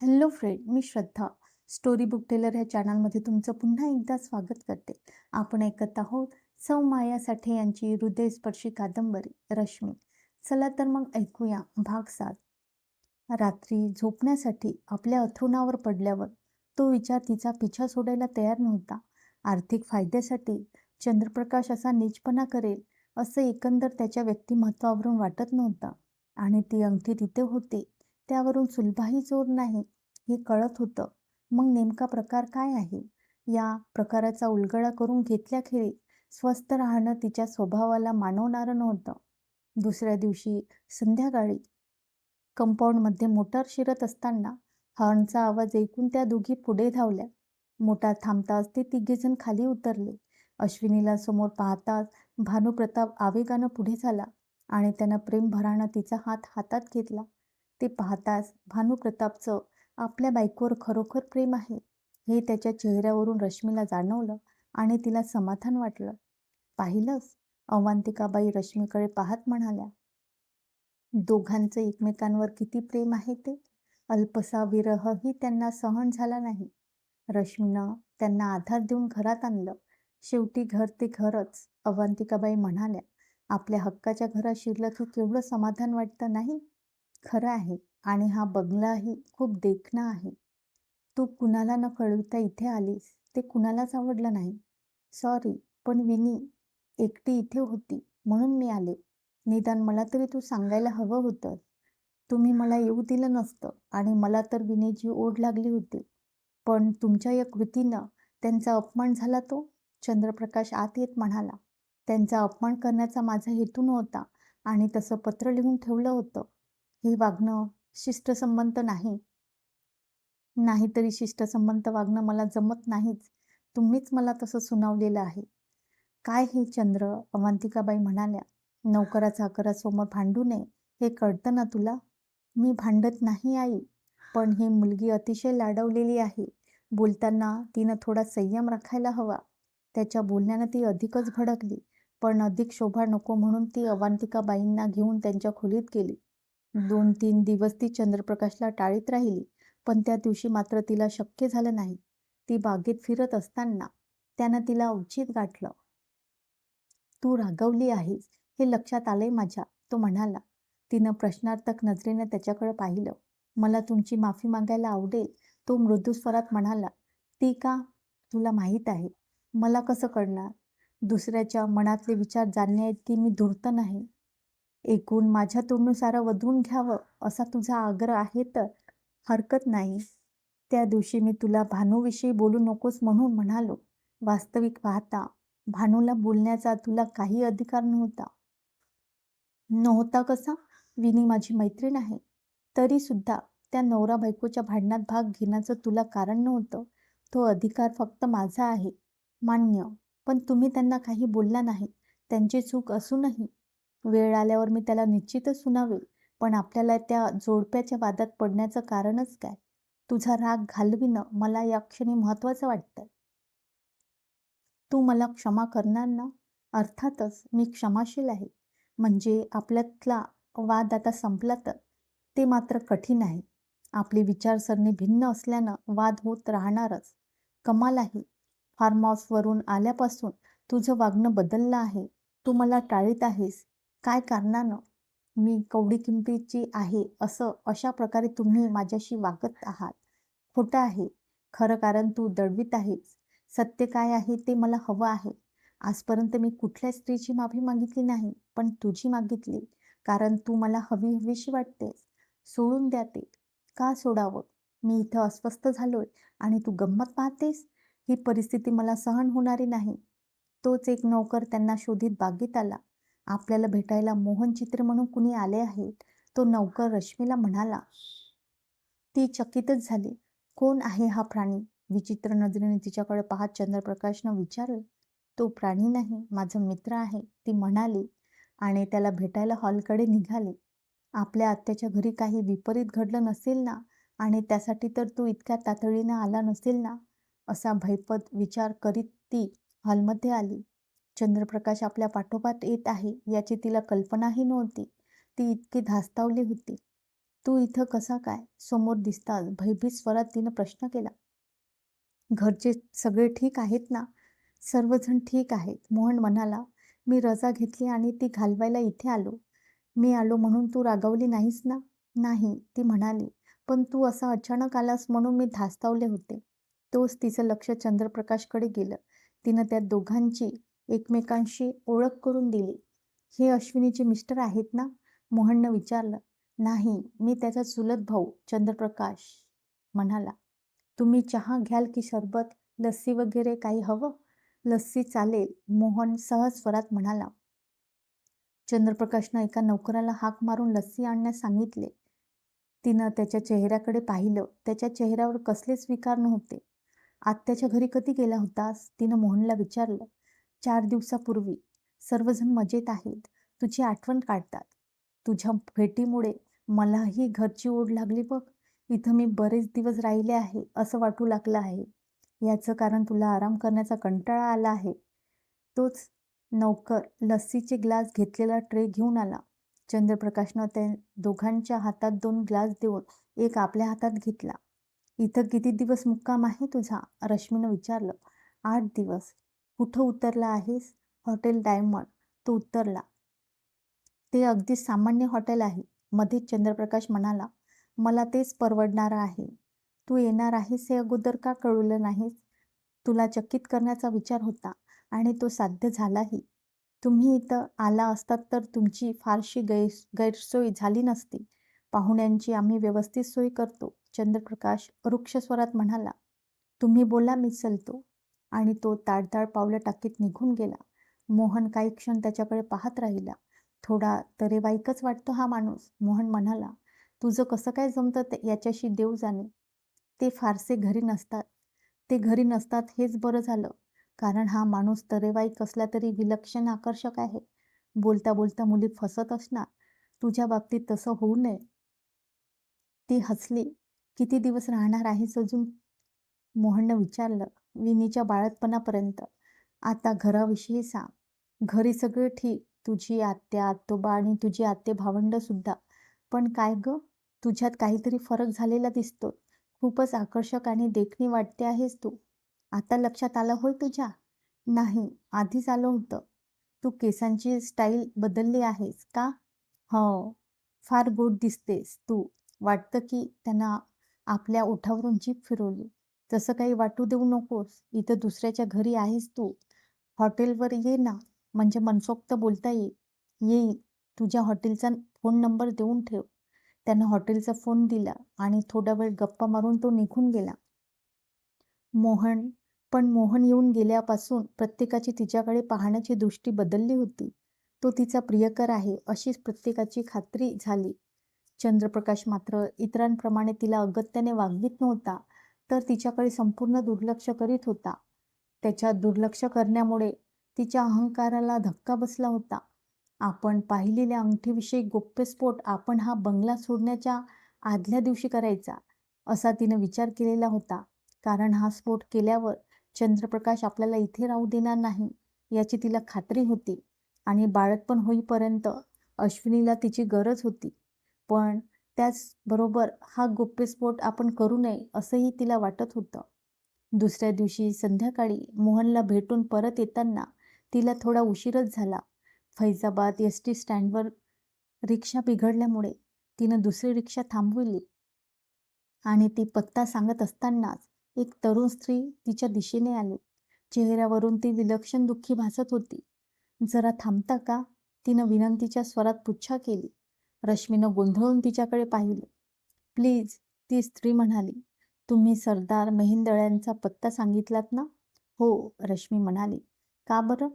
Hello friend, मी श्रद्धा. Story book teller ह्या चॅनलमध्ये तुमचं पुन्हा एकदा स्वागत करते. आपण ऐकत आहोत सौ माया साठे यांची हृदयस्पर्शी कादंबरी रश्मी. चला तर मग ऐकूया भाग 7. रात्री झोपण्यासाठी आपल्या अथरुणावर पडल्यावर तो विचार तिचा पिछा सोडायला तयार नव्हता. आर्थिक फायद्यासाठी चंद्रप्रकाश असा नीचपणा करेल असं एकंदर त्याच्या व्यक्तिमत्वावरून वाटत नव्हतं. आणि ती अंगठी तिथे होती त्यावरून सुलभाही जोर नाही हे कळत होतं. मग नेमका प्रकार काय आहे? या प्रकाराचा उलगडा करून घेतल्याखेरीज स्वस्थ राहणं तिच्या स्वभावाला मानवणारं नव्हतं. दुसऱ्या दिवशी संध्याकाळी कंपाऊंडमध्ये मोटार शिरत असताना हॉर्नचा आवाज ऐकून त्या दोघी पुढे धावल्या. मोटार थांबताच ते तिघेजण खाली उतरले. अश्विनीला समोर पाहताच भानुप्रताप आवेगानं पुढे झाला आणि त्यानं प्रेमभरानं तिचा हात हातात घेतला. ते पाहताच भानुप्रतापचं आपल्या बायकोवर खरोखर प्रेम आहे हे त्याच्या चेहऱ्यावरून रश्मीला जाणवलं आणि तिला समाधान वाटलं. पाहिलंस? अवांतिकाबाई रश्मीकडे पाहत म्हणाल्या. दोघांचं एकमेकांवर किती प्रेम आहे ते. अल्पसा विरहही त्यांना सहन झाला नाही. रश्मीनं त्यांना आधार देऊन घरात आणलं. शेवटी घर ते घरच, अवंतिकाबाई म्हणाल्या. आपल्या हक्काच्या घरात शिरलं की केवढं समाधान वाटतं नाही? खरं आहे. आणि हा बंगलाही खूप देखणा आहे. तू कुणाला न कळवता इथे आलीस ते कुणालाच आवडलं नाही. सॉरी, पण विनी एकटी इथे होती म्हणून मी आले. निदान मला तरी तू सांगायला हवं होतं. तुम्ही मला येऊ दिलं नसतं आणि मला तर विनीची ओढ लागली होती. पण तुमच्या या कृतीनं त्यांचा अपमान झाला तो. चंद्रप्रकाश आत येत म्हणाला. त्यांचा अपमान करण्याचा माझा हेतू नव्हता आणि तसं पत्र लिहून ठेवलं होतं. हे वागणं शिष्टसंमत नाही. नाहीतरी शिष्टसंमत वागणं मला जमत नाहीच. तुम्हीच मला तसं सुनावलेलं आहे. काय हे चंद्र, अवंतिकाबाई म्हणाल्या. नोकराचा घरासमोर भांडू नये हे कळतं ना तुला? मी भांडत नाही आई, पण ही मुलगी अतिशय लाडवलेली आहे. बोलताना तिनं थोडा संयम राखायला हवा. त्याच्या बोलण्यानं ती अधिकच भडकली. पण अधिक शोभा नको म्हणून ती अवांतिकाबाईंना घेऊन त्यांच्या खोलीत गेली. 2-3 दिवस ती चंद्रप्रकाशला टाळीत राहिली, पण त्या दिवशी मात्र तिला शक्य झालं नाही. ती बागेत फिरत असताना त्यानं तिला उचित गाठलं. तू रागावली आहेस हे लक्षात आलंय माझ्या, तो म्हणाला. तिनं प्रश्नार्थक नजरेने त्याच्याकडे पाहिलं. मला तुमची माफी मागायला आवडेल, तो मृदू स्वरात म्हणाला. ती का? तुला माहीत आहे. मला कसं कळणार? दुसऱ्याच्या मनातले विचार जाणण्याइतकी मी धूर्त नाही. एकूण माझ्या तोंडून सारं वधवून घ्यावं असा तुझा आग्रह आहे तर हरकत नाही. त्या दिवशी मी तुला भानूविषयी बोलू नकोस म्हणून म्हणालो. वास्तविक पाहता भानूला बोलण्याचा तुला काही अधिकार नव्हता. नव्हता कसा? विनी माझी मैत्रीण आहे. तरी सुद्धा त्या नवरा बायकोच्या भांडणात भाग घेण्याचं तुला कारण नव्हतं. तो अधिकार फक्त माझा आहे. मान्य. पण तुम्ही त्यांना काही बोलला नाही. त्यांची चूक असूनही. वेळ आल्यावर मी त्याला निश्चितच सुनावेल. पण आपल्याला त्या जोडप्याच्या वादात पडण्याचं कारणच काय? तुझा राग घालविणं मला या क्षणी महत्त्वाचं वाटतंय. तू मला क्षमा करणार ना? अर्थातच मी क्षमाशील आहे. म्हणजे आपल्यातला वाद आता संपला तर? ते मात्र कठीण आहे. आपली विचारसरणी भिन्न असल्यानं वाद होत राहणारच. कमाल आहे. फार्म हाऊसवरून आल्यापासून तुझं वागणं बदललं आहे. तू मला टाळीत आहेस. काय कारणानं? मी कवडी किमतीची आहे असं अशा प्रकारे तुम्ही माझ्याशी वागत आहात. खोटं आहे. खरं कारण तू दडवीत आहेस. सत्य काय आहे ते मला हवं आहे. आजपर्यंत मी कुठल्या स्त्रीची माफी मागितली नाही, पण तुझी मागितली. कारण तू मला हवीशी वाटतेस. सोडून द्या ते. का सोडावं? मी इथं अस्वस्थ झालोय आणि तू गंमत पाहतेस? ही परिस्थिती मला सहन होणारी नाही. तोच एक नौकर त्यांना शोधित बागेत आला. आपल्याला भेटायला मोहनचित्र म्हणून कुणी आले आहेत. तो नौकर रश्मीला म्हणाला. ती चकितच झाली. कोण आहे हा प्राणी? विचित्र नजरेने तिच्याकडे पाहत चंद्रप्रकाशनं विचारलं. तो प्राणी नाही, माझा मित्र आहे, ती म्हणाली आणि त्याला भेटायला हॉलकडे निघाली. आपल्या आत्याच्या घरी काही विपरीत घडलं नसेल ना आणि त्यासाठी तर तू इतक्या तातडीनं आला नसेल ना, असा भयपद विचार करीत ती हॉलमध्ये आली. चंद्रप्रकाश आपल्या पाठोपाठ येत आहे याची तिला कल्पनाही नव्हती. ती इतकी धास्तावली होती. तू इथं कसा काय समोर दिसताच भयभीत स्वरात तिनं प्रश्न केला. घरचे सगळे ठीक आहेत ना? सर्वजण ठीक आहेत, मोहन म्हणाला. मी रजा घेतली आणि ती घालवायला इथे आलो. मी आलो म्हणून तू रागावली नाहीस ना? नाही, ती म्हणाली. पण तू असा अचानक आलास म्हणून मी धास्तावले होते. तोच तिचं लक्ष चंद्रप्रकाशकडे गेलं. तिनं त्या दोघांची एकमेकांशी ओळख करून दिली. हे अश्विनीचे मिस्टर आहेत ना? मोहननं विचारलं. नाही, मी त्याचा चुलत भाऊ चंद्रप्रकाश म्हणाला. तुम्ही चहा घ्याल की सरबत, लस्सी वगैरे काही हवं? लस्सी चालेल, मोहन सहज स्वरात म्हणाला. चंद्रप्रकाशनं एका नोकराला हाक मारून लस्सी आणण्यास सांगितले. तिनं त्याच्या चेहऱ्याकडे पाहिलं. त्याच्या चेहऱ्यावर कसलेच विकार नव्हते. आत्याच्या घरी कधी गेला होतास? तिनं मोहनला विचारलं. 4 दिवसापूर्वी. सर्वजण मजेत आहेत. तुझी आठवण काढतात. तुझ्या भेटीमुळे मलाही घरची ओढ लागली बघ. इथं मी बरेच दिवस राहिले आहे असं वाटू लागलं आहे. याचं कारण तुला आराम करण्याचा कंटाळा आला आहे. तोच नौकर लस्सीचे ग्लास घेतलेला ट्रे घेऊन आला. चंद्रप्रकाशनं त्या दोघांच्या हातात 2 ग्लास देऊन एक आपल्या हातात घेतला. इथं किती दिवस मुक्काम आहे तुझा? रश्मीनं विचारलं. 8 दिवस. कुठं उतरला आहेस? Hotel diamond. तो उतरला. ते अगदी सामान्य हॉटेल आहे. मध्येच चंद्रप्रकाश म्हणाला. मला तेच परवडणारं आहे. तू येणार आहेस हे अगोदर का कळवलं नाहीस? तुला चकित करण्याचा विचार होता आणि तो साध्य झालाही. तुम्ही इथं आला असतात तर तुमची फारशी गैरसोय झाली नसती. पाहुण्यांची आम्ही व्यवस्थित सोय करतो, चंद्रप्रकाश रुक्ष स्वरात म्हणाला. तुम्ही बोला, मी चलतो. आणि तो ताडताड पावलं टाकीत निघून गेला. मोहन काही क्षण त्याच्याकडे पाहत राहिला. थोडा तरेवाईकच वाटतो हा माणूस, मोहन म्हणाला. तुझं कसं काय जमतं याच्याशी देव जाणे. ते फारसे घरी नसतात. ते घरी नसतात हेच बरं झालं. कारण हा माणूस तरेवाईक असला तरी विलक्षण आकर्षक आहे. बोलता बोलता मुली फसत असणार. तुझ्या बाबतीत तसं होऊ नये. ती हसली. किती दिवस राहणार आहेस अजून? मोहननं विचारलं. विनीच्या बाळंतपणापर्यंत. आता घराविषयी सांग. घरी सगळे ठीक. तुझी आत्या, आतोबा आणि तुझी आत्ते भावंड सुद्धा. पण काय ग? तुझ्यात काहीतरी फरक झालेला दिसतो. खूपच आकर्षक आणि देखणी वाटते आहेस तू. आता लक्षात आलं होय तुझ्या? नाही, आधीच आलं होतं. तू केसांची स्टाईल बदलली आहेस का? हो. फार गोड दिसतेस तू. वाटतं की त्यांना आपल्या ओठावरून जीभ फिरवली. तसं काही वाटू देऊ नकोस. इथं दुसऱ्याच्या घरी आहेस तू. हॉटेलवर ये ना, म्हणजे मनसोक्त बोलता येईल. येईल. तुझ्या हॉटेलचा फोन नंबर देऊन ठेव. त्यानं हॉटेलचा फोन दिला आणि थोडा वेळ गप्पा मारून तो निघून गेला. मोहन येऊन गेल्यापासून प्रत्येकाची तिच्याकडे पाहण्याची दृष्टी बदलली होती. तो तिचा प्रियकर आहे अशीच प्रत्येकाची खात्री झाली. चंद्रप्रकाश मात्र इतरांप्रमाणे तिला अगत्याने वागवीत नव्हता, तर तिच्याकडे संपूर्ण दुर्लक्ष करीत होता. त्याच्या दुर्लक्ष करण्यामुळे तिच्या अहंकाराला धक्का बसला होता. आपण पाहिलेल्या अंगठीविषयी गोप्यस्फोट आपण हा बंगला सोडण्याच्या आदल्या दिवशी करायचा, असा तिनं विचार केलेला होता. कारण हा स्फोट केल्यावर चंद्रप्रकाश आपल्याला इथे राहू देणार नाही, याची तिला खात्री होती. आणि बाळंतपण होईपर्यंत अश्विनीला तिची गरज होती. पण त्याचबरोबर हा गोप्यस्फोट आपण करू नये असंही तिला वाटत होतं. दुसऱ्या दिवशी संध्याकाळी मोहनला भेटून परत येताना तिला थोडा उशीरच झाला. फैजाबाद एस.टी. स्टँडवर रिक्षा बिघडल्यामुळे तिनं दुसरी रिक्षा थांबविली आणि ती पत्ता सांगत असतानाच एक तरुण स्त्री तिच्या दिशेने आली. चेहऱ्यावरून ती विलक्षण दुःखी भासत होती. जरा थांबता का? तिनं विनंतीच्या स्वरात पुच्छा केली. रश्मीनं गोंधळून तिच्याकडे पाहिलं. प्लीज, ती स्त्री म्हणाली. तुम्ही सरदार मेहेंदळ्यांचा पत्ता सांगितलात ना? हो, रश्मी म्हणाली. का बरं?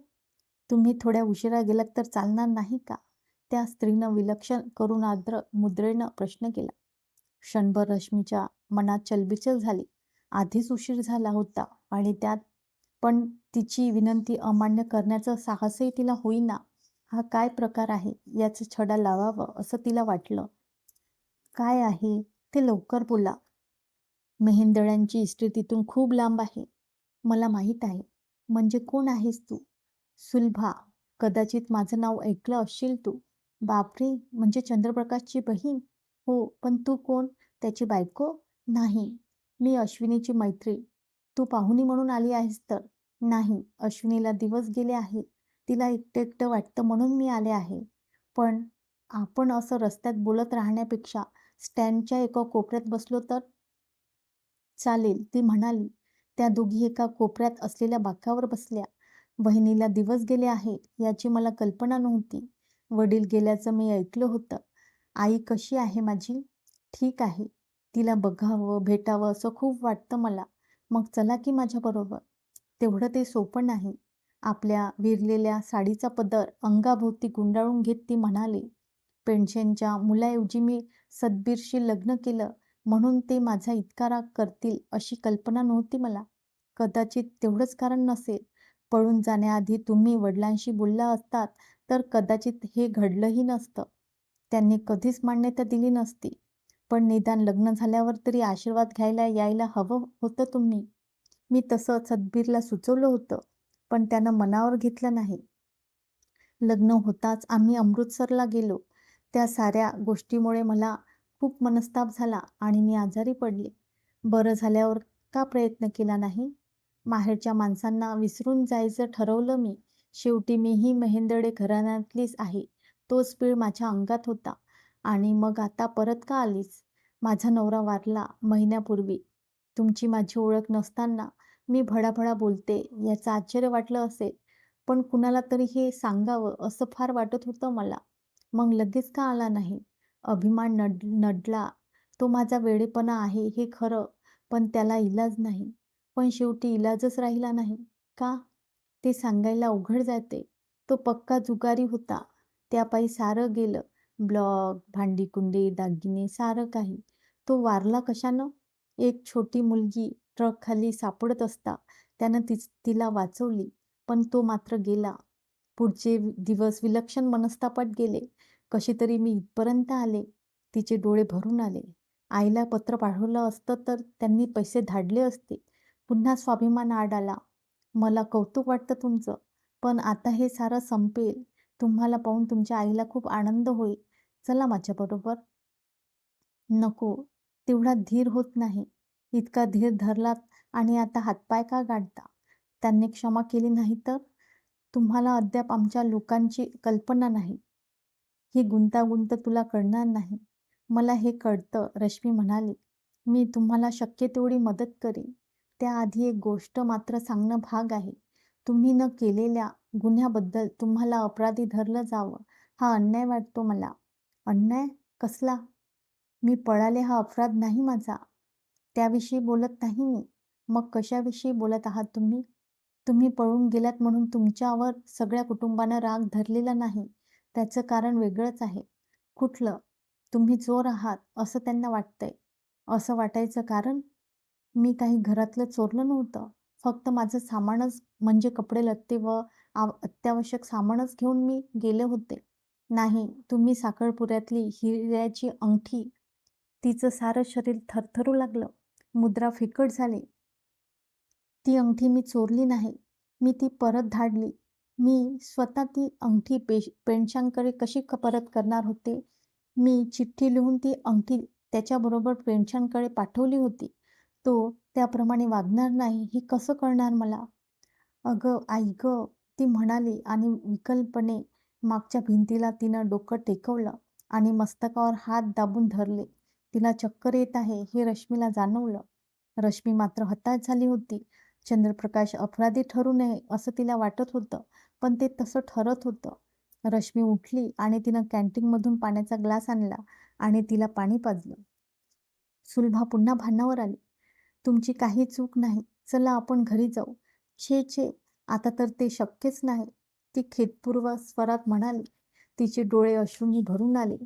तुम्ही थोड्या उशिरा गेलात तर चालणार नाही का? त्या स्त्रीनं विलक्षण करून आर्द्र मुद्रेनं प्रश्न केला. क्षणभर रश्मीच्या मनात चलबिचल झाली. आधीच उशीर झाला होता आणि त्यात पण तिची विनंती अमान्य करण्याचं साहसही तिला होईना. हा काय प्रकार आहे याचा छडा लावावं असं तिला वाटलं. काय आहे ते लवकर बोला. मेहेंदळ्यांची इस्टेट तिथून खूप लांब आहे. मला माहीत आहे. म्हणजे कोण आहेस तू? सुलभा. कदाचित माझं नाव ऐकलं असशील तू. बापरे, म्हणजे चंद्रप्रकाशची बहीण? हो, पण तू कोण? त्याची बायको? नाही, मी अश्विनीची मैत्रीण. तू पाहुणी म्हणून आली आहेस तर? नाही, अश्विनीला दिवस गेले आहेत. तिला एकटं-एकटं वाटतं म्हणून मी आले आहे. पण आपण असं रस्त्यात बोलत राहण्यापेक्षा स्टँडच्या एका कोपऱ्यात बसलो तर? चालेल, ती म्हणाली. त्या दोघी एका कोपऱ्यात असलेल्या बाकावर बसल्या. बहिणीला दिवस गेले आहेत याची मला कल्पना नव्हती. वडील गेल्याचं मी ऐकलं होतं. आई कशी आहे माझी? ठीक आहे. तिला बघावं, भेटावं असं खूप वाटतं मला. मग चला की माझ्याबरोबर. तेवढं ते सोपं नाही. आपल्या विरलेल्या साडीचा पदर अंगाभोवती गुंडाळून घेत ती म्हणाली, पेन्शनच्या मुलाऐवजी मी सतबीरशी लग्न केलं म्हणून ते माझा इतका राग करतील अशी कल्पना नव्हती मला. कदाचित तेवढंच कारण नसेल. पळून जाण्याआधी तुम्ही वडिलांशी बोलला असतात तर कदाचित हे घडलंही नसतं. त्यांनी कधीच मान्यता दिली नसती. पण निदान लग्न झाल्यावर तरी आशीर्वाद घ्यायला यायला हवं होतं तुम्ही. मी तसं सतबीरला सुचवलं होतं, पण त्यानं मनावर घेतलं नाही. लग्न होताच आम्ही अमृतसरला गेलो. त्या साऱ्या गोष्टीमुळे मला खूप मनस्ताप झाला आणि मी आजारी पडले. बरं झाल्यावर का प्रयत्न केला नाही? माहेरच्या माणसांना विसरून जायचं ठरवलं मी. शेवटी मीही मेहेंदळे घराण्यातलीच आहे. तोच पीळ माझ्या अंगात होता. आणि मग आता परत का आलीस? माझा नवरा वारला महिन्यापूर्वी. तुमची माझी ओळख नसताना मी भडाभडा बोलते याचं आश्चर्य वाटलं असेल. पण कुणाला तरी हे सांगावं असं फार वाटत होतं मला. मग लगेच का आला नाही? अभिमान नडला. तो माझा वेडेपणा आहे हे खरं, पण त्याला इलाज नाही. पण शेवटी इलाजच राहिला नाही. का? ते सांगायला अवघड जाते. तो पक्का जुगारी होता. त्यापायी सारं गेलं. ब्लॉक, भांडी-कुंडी, दागिने सारं काही. तो वारला कशानं? एक छोटी मुलगी ट्रकखाली सापडत असता त्यानं तिला वाचवली. पण तो मात्र गेला. पुढचे दिवस विलक्षण मनस्तापात गेले. कशी तरी मी इथपर्यंत आले. तिचे डोळे भरून आले. आईला पत्र पाठवलं असतं तर त्यांनी पैसे धाडले असते. पुन्हा स्वाभिमान आड आला. मला कौतुक वाटतं तुमचं. पण आता हे सारं संपेल. तुम्हाला पाहून तुमच्या आईला खूप आनंद होईल. चला माझ्याबरोबर. नको. तेवढा धीर होत नाही. इतका धीर धरलात आणि आता हातपाय का गाडता? त्यांनी क्षमा केली नाही तर? तुम्हाला अद्याप आमच्या लोकांची कल्पना नाही. ही गुंतागुंत तुला कळणार नाही. मला हे कळतं, रश्मी म्हणाली. मी तुम्हाला शक्य तेवढी मदत करीन. त्याआधी एक गोष्ट मात्र सांगणं भाग आहे. तुम्ही न केलेल्या गुन्ह्याबद्दल तुम्हाला अपराधी धरलं जावं, हा अन्याय वाटतो मला. अन्याय? कसला? मी पळाले हा अपराध नाही माझा. त्याविषयी बोलत नाही मी. मग कशाविषयी बोलत आहात तुम्ही? तुम्ही पळून गेलात म्हणून तुमच्यावर सगळ्या कुटुंबानं राग धरलेला नाही. त्याचं कारण वेगळंच आहे. कुठलं? तुम्ही चोर आहात असं त्यांना वाटतंय. असं वाटायचं कारण? मी काही घरातलं चोरलं नव्हतं. फक्त माझं सामानच म्हणजे कपडे-लत्ते व अत्यावश्यक सामानच घेऊन मी गेले होते. नाही, तुम्ही साखरपुड्यातली हिऱ्याची अंगठी. तिचं सारं शरीर थरथरू लागलं. मुद्रा फिकट झाली. ती अंगठी मी चोरली नाही. मी ती परत धाडली. मी स्वतः ती अंगठी पेंडशांकडे कशी परत करणार होते? मी चिठ्ठी लिहून ती अंगठी त्याच्याबरोबर पेंडशांकडे पाठवली होती. तो त्याप्रमाणे वागणार नाही हे कसं कळणार मला? अगं आई गं! ती म्हणाली आणि विकलपणे मागच्या भिंतीला तिनं डोकं टेकवलं आणि मस्तकावर हात दाबून धरले. तिला चक्कर येत आहे हे रश्मीला जाणवलं. रश्मी मात्र हताश झाली होती. चंद्रप्रकाश अपराधी ठरू नये असं तिला वाटत होतं, पण ते तसं ठरत होतं. रश्मी उठली आणि तिनं कॅन्टीनमधून पाण्याचा ग्लास आणला आणि तिला पाणी पाजलं. सुलभा पुन्हा भानावर आली. तुमची काही चूक नाही. चला आपण घरी जाऊ. छे छे, आता तर ते शक्यच नाही, ती खेदपूर्व स्वरात म्हणाली. तिचे डोळे अश्रूंनी भरून आले.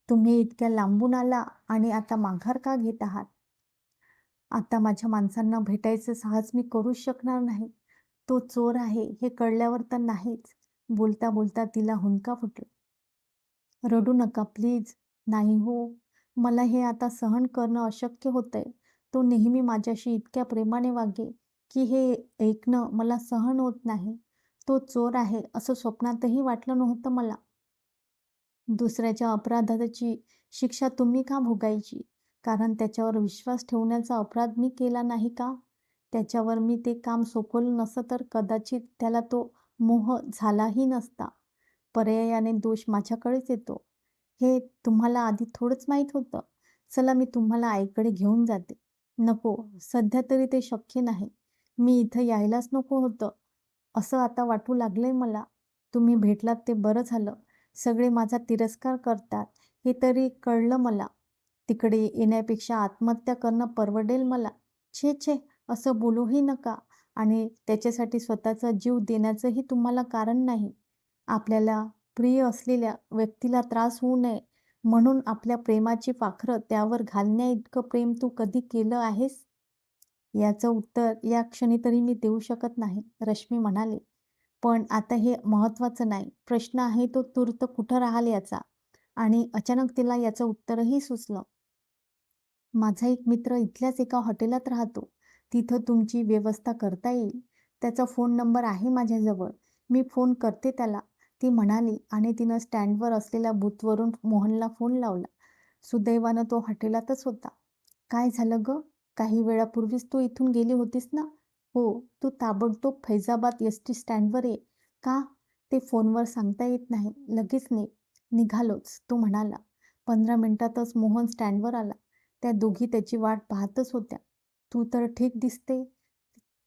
तुम्ही इतक्या लांबून आला आणि आता माघार का घेत आहात? आता माझ्या माणसांना भेटायचं साहस मी करूच शकणार नाही. तो चोर आहे हे कळल्यावर तर नाहीच. बोलता बोलता तिला हुंदका फुटला. रडू नका प्लीज. नाही हो. मला हे आता सहन करणं अशक्य होतंय. तो नेहमी माझ्याशी इतक्या प्रेमाने वागे की हे ऐकणं मला सहन होत नाही. तो चोर आहे असं स्वप्नातही वाटलं नव्हतं मला. दुसऱ्याच्या अपराधाची शिक्षा तुम्ही का भोगायची? कारण त्याच्यावर विश्वास ठेवण्याचा अपराध मी केला नाही का? त्याच्यावर मी ते काम सोपवलं नसतं तर कदाचित त्याला तो मोह झालाही नसता. पर्यायाने दोष माझ्याकडेच येतो. हे तुम्हाला आधी थोडंच माहीत होतं. चला मी तुम्हाला आईकडे घेऊन जाते. नको, सध्या तरी ते शक्य नाही. मी इथं यायलाच नको होतं. असं आता वाटू लागलंय मला. तुम्ही भेटलात ते बरं झालं. सगळे माझा तिरस्कार करतात हे तरी कळलं मला. तिकडे येण्यापेक्षा आत्महत्या करणं परवडेल मला. छे छे, असं बोलूही नका. आणि त्याच्यासाठी स्वतःचा जीव देण्याचंही तुम्हाला कारण नाही. आपल्याला प्रिय असलेल्या व्यक्तीला त्रास होऊ नये म्हणून आपल्या प्रेमाची पाखरं त्यावर घालण्याइतकं प्रेम तू कधी केलं आहेस? याचं उत्तर या क्षणी तरी मी देऊ शकत नाही, रश्मी म्हणाली. पण आता हे महत्त्वाचं नाही. प्रश्न आहे तो तूर्त कुठं राहाल याचा. आणि अचानक तिला याचं उत्तरही सुचलं. माझा एक मित्र इथल्याच एका हॉटेलात राहतो. तिथं तुमची व्यवस्था करता येईल. त्याचा फोन नंबर आहे माझ्याजवळ. मी फोन करते त्याला, ती म्हणाली आणि तिनं स्टँडवर असलेल्या बूथवरून मोहनला फोन लावला. सुदैवानं तो हॉटेलातच होता. काय झालं गं? काही वेळापूर्वीच तू इथून गेली होतीस ना? हो, तू ताबडतोब फैजाबाद एस.टी स्टँडवर ये. का? ते फोनवर सांगता येत नाही. लगेच निघालोच, तो म्हणाला. 15 मिनिटातच मोहन स्टँडवर आला. त्या दोघी त्याची वाट पाहतच होत्या. तू तर ठीक दिसते.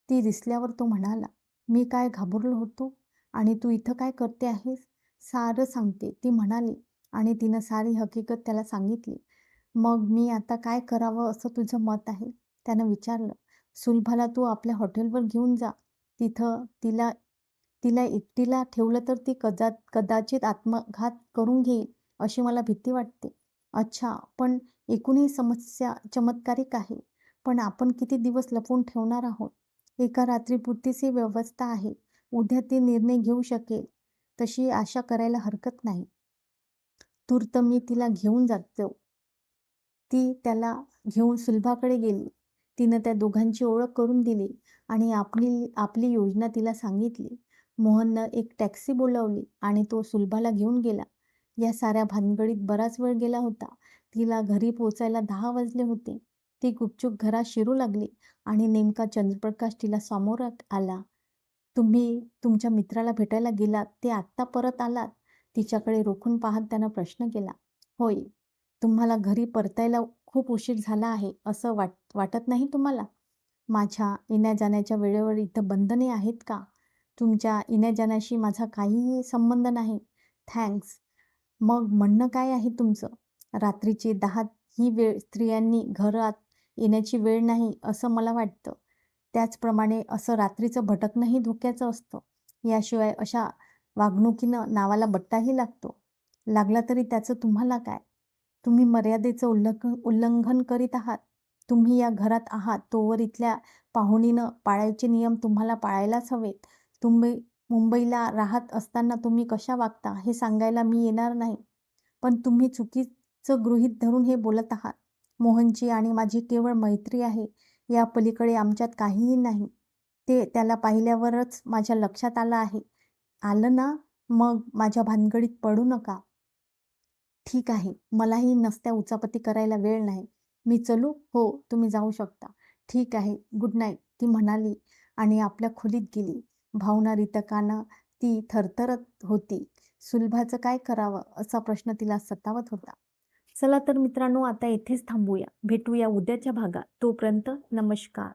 ती दिसल्यावर तो म्हणाला. मी काय घाबरलो होतो? आणि तू इथं काय करते आहेस? सारं सांगते, ती म्हणाली आणि तिनं सारी हकीकत त्याला सांगितली. मग मी आता काय करावं असं तुझं मत आहे? त्यानं विचारलं. सुलभाला तू आपल्या हॉटेलवर घेऊन जा. तिथं तिला तिला एकटीला ठेवलं तर ती कदाचित आत्मघात करून घेईल अशी मला भीती वाटते. अच्छा, पण एकूणही समस्या चमत्कारिक आहे. पण आपण किती दिवस लपवून ठेवणार आहोत? एका रात्रीपुरतीच ही व्यवस्था आहे. उद्या ती निर्णय घेऊ शकेल. तशी आशा करायला हरकत नाही. तूर्त मी तिला घेऊन जातो. ती त्याला घेऊन सुलभाकडे गेली. तिनं त्या दोघांची ओळख करून दिली आणि आपली आपली योजना तिला सांगितली. मोहननं एक टॅक्सी बोलावली आणि तो सुलभाला घेऊन गेला. या साऱ्या भानगडीत बराच वेळ गेला होता. तिला घरी पोचायला 10 वाजले होते. ती गुपचूप घरात शिरू लागली आणि नेमका चंद्रप्रकाश तिला समोर आला. तुम्ही तुमच्या मित्राला भेटायला गेलात ते आत्ता परत आलात? तिच्याकडे रोखून पाहत त्यानं प्रश्न केला. होय. तुम्हाला घरी परतायला खूप उशीर झाला आहे असं वाटत नाही तुम्हाला? माझ्या येण्या-जाण्याच्या वेळेवर इथं बंधने आहेत का? तुमच्या येण्या-जाण्याशी माझा काहीही संबंध नाही. थँक्स. मग म्हणणं काय आहे तुमचं? रात्रीचे 10 ही वेळ स्त्रियांनी घरात येण्याची वेळ नाही असं मला वाटतं. त्याचप्रमाणे असं रात्रीचं भटकणंही धोक्याचं असतं. याशिवाय अशा वागणुकीनं नावाला बट्टाही लागतो. लागला तरी त्याचं तुम्हाला काय? तुम्ही मर्यादेचं उल्लंघन करीत आहात. तुम्ही या घरात आहात तोवर इथल्या पाहुणीनं पाळायचे नियम तुम्हाला पाळायलाच हवेत. तुम्ही मुंबईला राहत असताना तुम्ही कशा वागता हे सांगायला मी येणार नाही. पण तुम्ही चुकीचं गृहीत धरून हे बोलत आहात. मोहनची आणि माझी केवळ मैत्री आहे. या पलीकडे आमच्यात काहीही नाही. ते त्याला पाहिल्यावरच माझ्या लक्षात आलं आहे. आलं ना? मग माझ्या भानगडीत पडू नका. ठीक आहे. मलाही नसत्या उचापती करायला वेळ नाही. मी चलू? हो, तुम्ही जाऊ शकता. ठीक आहे. गुड नाईट, ती म्हणाली आणि आपल्या खोलीत गेली. भावना रितकानं ती थरथरत होती. सुलभाचं काय करावं असा प्रश्न तिला सतावत होता. चला तर मित्रांनो, आता येथेच थांबूया. भेटूया उद्याच्या भागात. तोपर्यंत नमस्कार.